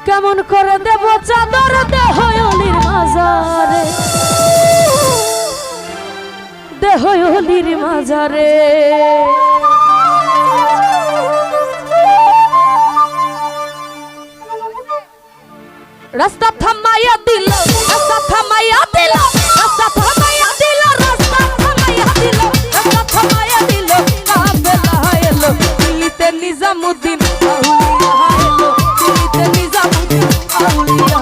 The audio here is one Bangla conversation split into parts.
কেমন করে দেব চাদর দেহ অলির মাজারে, দেহ অলির মাজারে। রাস্তা থামাইয়া দিল, রাস্তা থামাইয়া দিল, রাস্তা থামাইয়া দিল, রাস্তা থামাইয়া দিল, রাস্তা থামাইয়া দিল। কাফেলা এলো দিল্লিতে নিজামুদ্দিন আউলিয়া এলো, দিল্লিতে নিজামুদ্দিন আউলিয়া।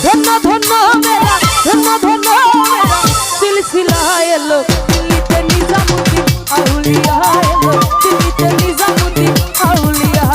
ধন্য ধন্য মেরা, ধন্য ধন্য মেরা সিলসিলা এলো, দিল্লিতে নিজামুদ্দিন আউলিয়া এলো, দিল্লিতে নিজামুদ্দিন আউলিয়া।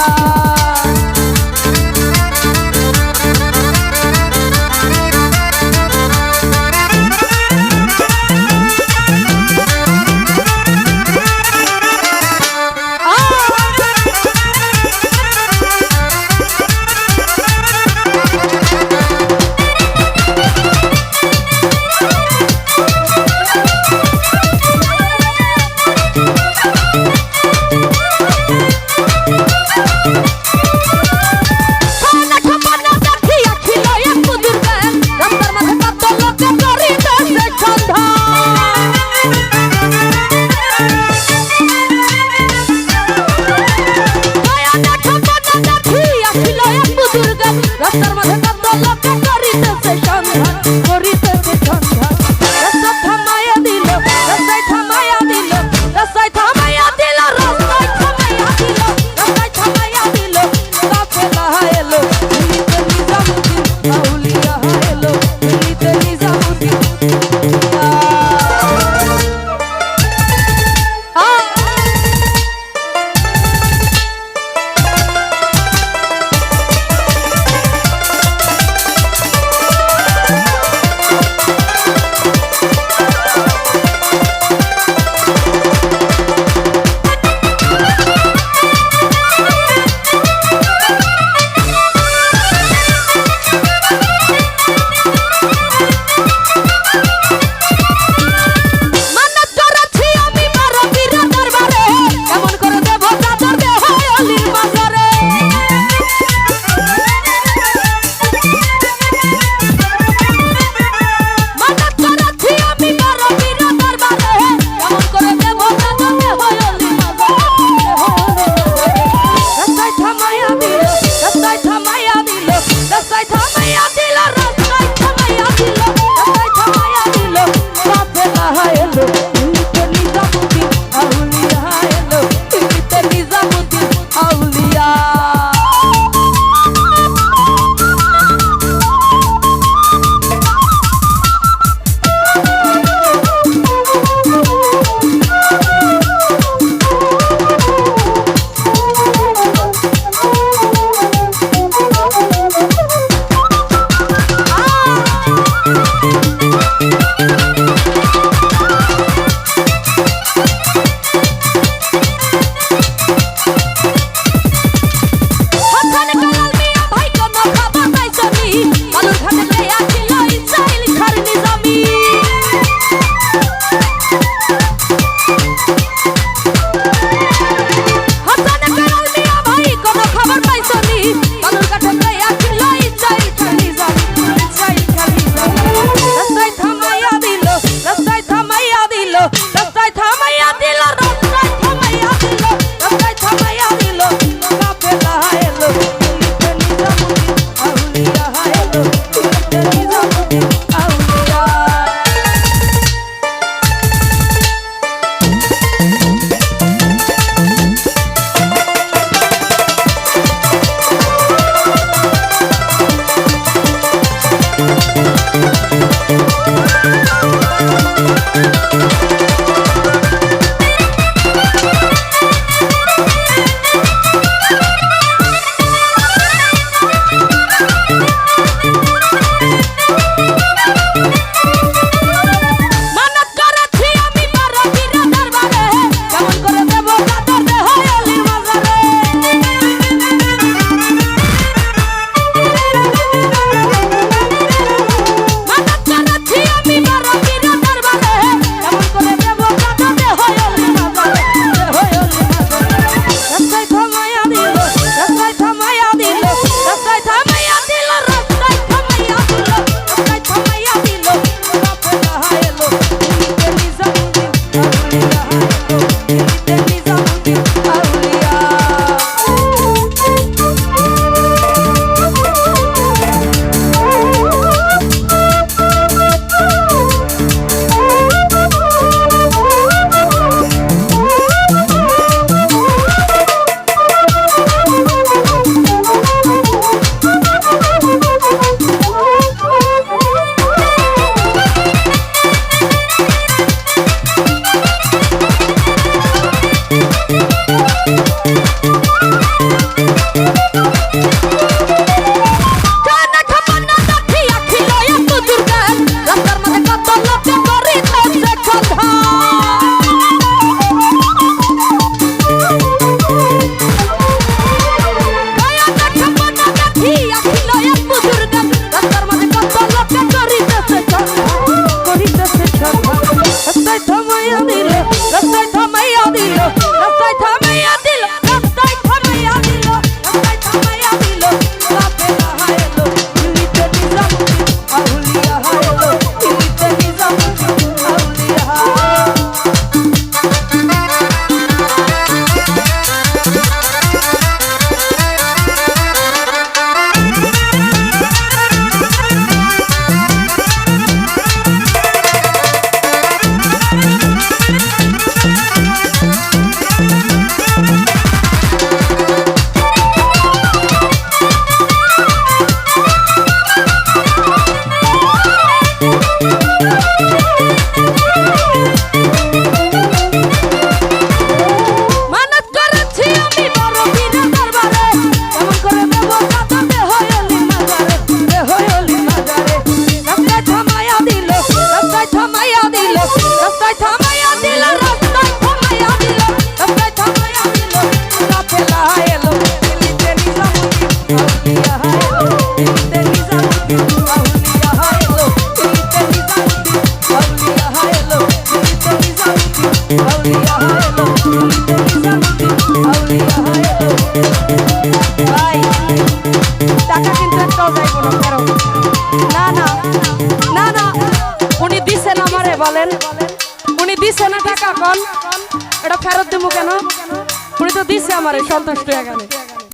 রাস্তার মাঝে কত লোকে করিতেছে সন্ধান, করিতেছে সন্ধান। রাস্তা থামাইয়া দিল, রাস্তায় থামাইয়া দিল, রাস্তায় থামাইয়া দিল, রাস্তায় থামাইয়া দিল, রাস্তায় থামাইয়া দিল। কাফেলা এলো দিল্লিতে নিজামুদ্দিন আউলিয়া এলো, দিল্লিতে নিজামুদ্দিন আউলিয়া হলো আউলিয়া হলো ভাই টাকা কিন্তু একটাও যাইবো না কারণ না না না না উনি দিছেন আমারে বলেন উনি দিছে না টাকা কোন এটা ফেরত দেবো কেন উনি তো দিছে আমারে সন্তুষ্ট হয়ে গেল